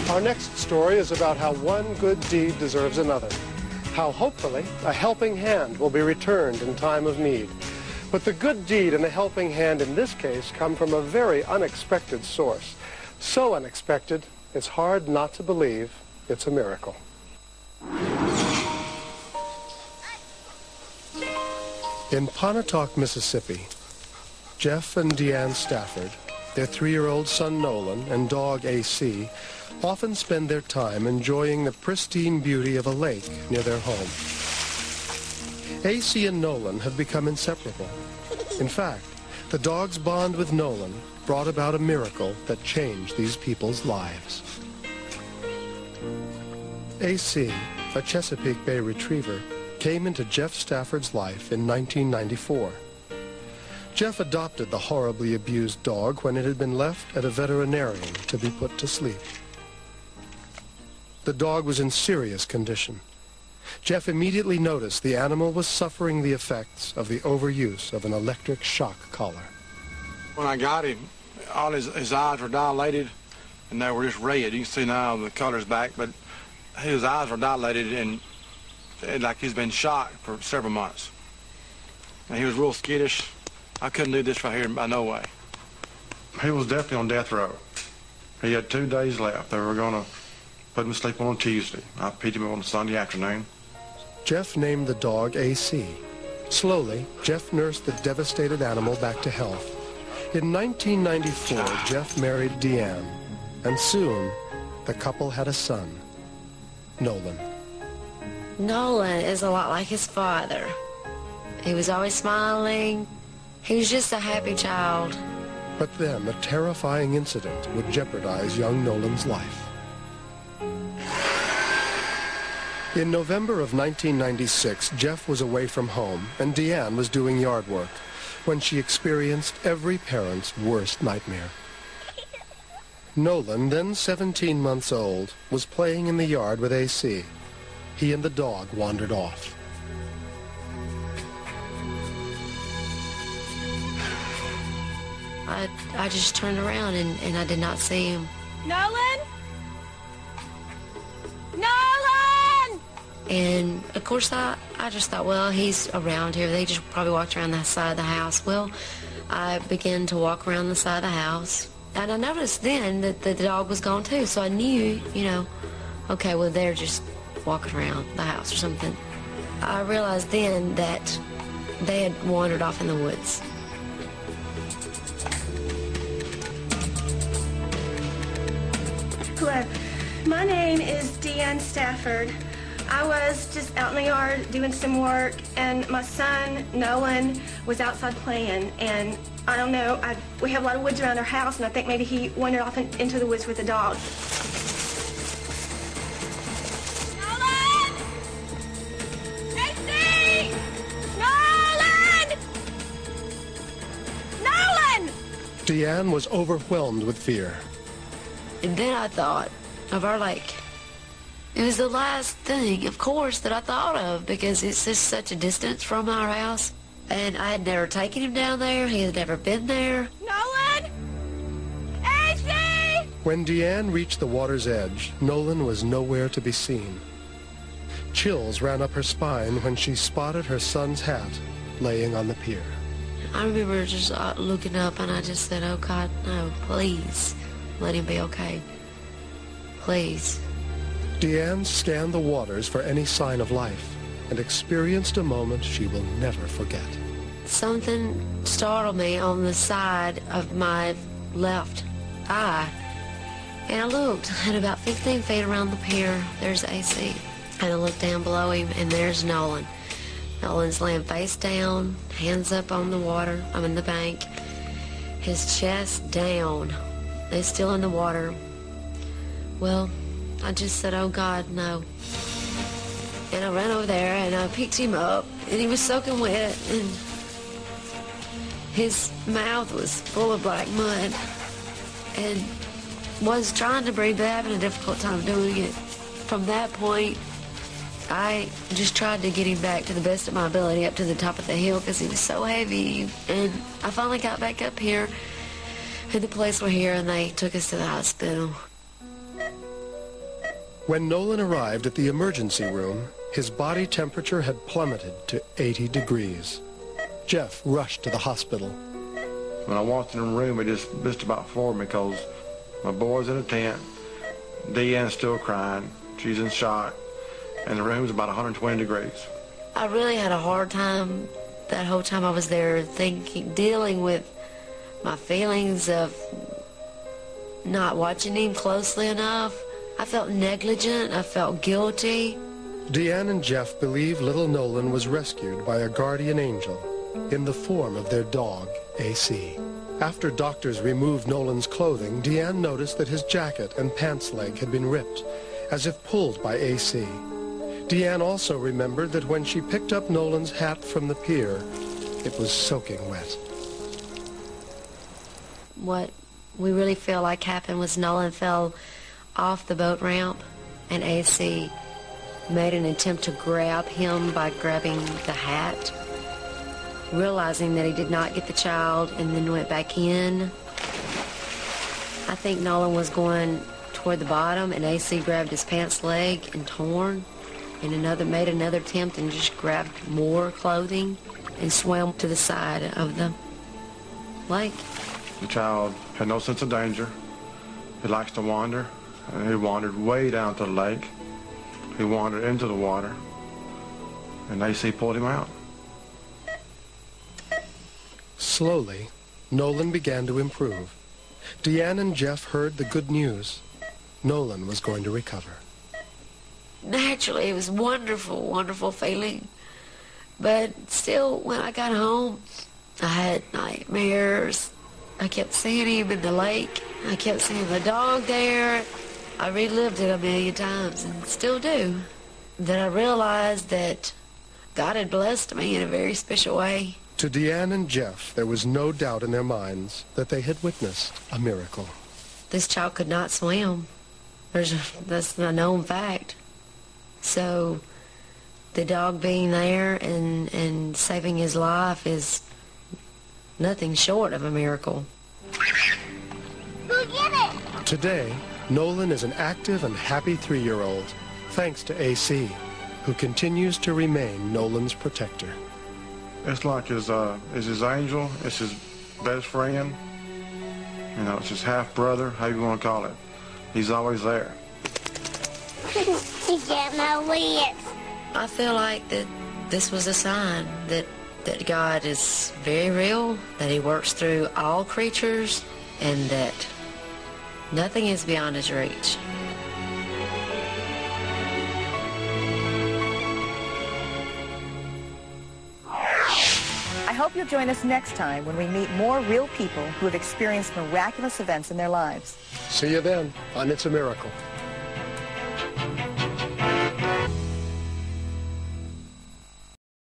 Our next story is about how one good deed deserves another. How hopefully a helping hand will be returned in time of need. But the good deed and the helping hand in this case come from a very unexpected source. So unexpected, it's hard not to believe it's a miracle. In Pontotoc, Mississippi, Jeff and Deanne Stafford, their 3-year-old son Nolan, and dog AC often spend their time enjoying the pristine beauty of a lake near their home. AC and Nolan have become inseparable. In fact, the dog's bond with Nolan brought about a miracle that changed these people's lives. AC, a Chesapeake Bay retriever, came into Jeff Stafford's life in 1994. Jeff adopted the horribly abused dog when it had been left at a veterinarian to be put to sleep. The dog was in serious condition. Jeff immediately noticed the animal was suffering the effects of the overuse of an electric shock collar. When I got him, all his eyes were dilated and they were just red. You can see now the color's back, but his eyes were dilated and like he's been shocked for several months. And he was real skittish. I couldn't do this right here by no way. He was definitely on death row. He had 2 days left. They were going to put him to sleep on Tuesday. I picked him up on Sunday afternoon. Jeff named the dog AC. Slowly, Jeff nursed the devastated animal back to health. In 1994, Jeff married Deanne, and soon the couple had a son, Nolan. Nolan is a lot like his father. He was always smiling. He was just a happy child. But then a terrifying incident would jeopardize young Nolan's life. In November of 1996, Jeff was away from home and Deanne was doing yard work when she experienced every parent's worst nightmare. Nolan, then 17 months old, was playing in the yard with AC. He and the dog wandered off. I just turned around and I did not see him. Nolan? Nolan! And of course I just thought, well, he's around here. They just probably walked around the side of the house. Well, I began to walk around the side of the house. And I noticed then that the dog was gone too. So I knew, you know, okay, well, they're just walking around the house or something. I realized then that they had wandered off in the woods. Hello, my name is Deanne Stafford. I was just out in the yard doing some work, and my son, Nolan, was outside playing, and I don't know, we have a lot of woods around our house, and I think maybe he wandered off into the woods with the dog. Deanne was overwhelmed with fear. And then I thought of our lake. It was the last thing, of course, that I thought of because it's just such a distance from our house. And I had never taken him down there. He had never been there. Nolan! AC! When Deanne reached the water's edge, Nolan was nowhere to be seen. Chills ran up her spine when she spotted her son's hat laying on the pier. I remember just looking up and I just said, oh God, no, please, let him be okay. Please. Deanne scanned the waters for any sign of life and experienced a moment she will never forget. Something startled me on the side of my left eye. And I looked, and about 15 feet around the pier, there's AC. And I looked down below him, and there's Nolan. Nolan's laying face down, hands up on the water, I'm in the bank. His chest down. He's still in the water. Well, I just said, oh God, no. And I ran over there and I picked him up and he was soaking wet and his mouth was full of black mud and was trying to breathe but having a difficult time doing it. From that point, I just tried to get him back to the best of my ability up to the top of the hill because he was so heavy. And I finally got back up here and the police were here and they took us to the hospital. When Nolan arrived at the emergency room, his body temperature had plummeted to 80 degrees. Jeff rushed to the hospital. When I walked in the room, it just about floored me because my boy's in a tent, Deanne's still crying, she's in shock, and the room's about 120 degrees. I really had a hard time that whole time I was there dealing with my feelings of not watching him closely enough. I felt negligent, I felt guilty. Deanne and Jeff believe little Nolan was rescued by a guardian angel in the form of their dog, AC. After doctors removed Nolan's clothing, Deanne noticed that his jacket and pants leg had been ripped, as if pulled by AC. Deanne also remembered that when she picked up Nolan's hat from the pier, it was soaking wet. What we really feel like happened was Nolan fell off the boat ramp, and AC made an attempt to grab him by grabbing the hat, realizing that he did not get the child, and then went back in. I think Nolan was going toward the bottom, and AC grabbed his pants leg and torn, and made another attempt and just grabbed more clothing and swam to the side of the lake. The child had no sense of danger. He likes to wander, and he wandered way down to the lake. He wandered into the water, and AC pulled him out. Slowly, Nolan began to improve. Deanne and Jeff heard the good news. Nolan was going to recover. Naturally, it was wonderful, wonderful feeling. But still, when I got home, I had nightmares. I kept seeing him in the lake. I kept seeing the dog there. I relived it a million times and still do. Then I realized that God had blessed me in a very special way. To Deanne and Jeff, there was no doubt in their minds that they had witnessed a miracle. This child could not swim. That's a known fact. So the dog being there and saving his life is nothing short of a miracle. Go get it! Today, Nolan is an active and happy 3-year-old, thanks to AC, who continues to remain Nolan's protector. It's like his angel, it's his best friend, you know, it's his half-brother, however you want to call it. He's always there. He got my lips. I feel like that this was a sign that God is very real, that he works through all creatures, and that nothing is beyond his reach. I hope you'll join us next time when we meet more real people who have experienced miraculous events in their lives. See you then on It's a Miracle.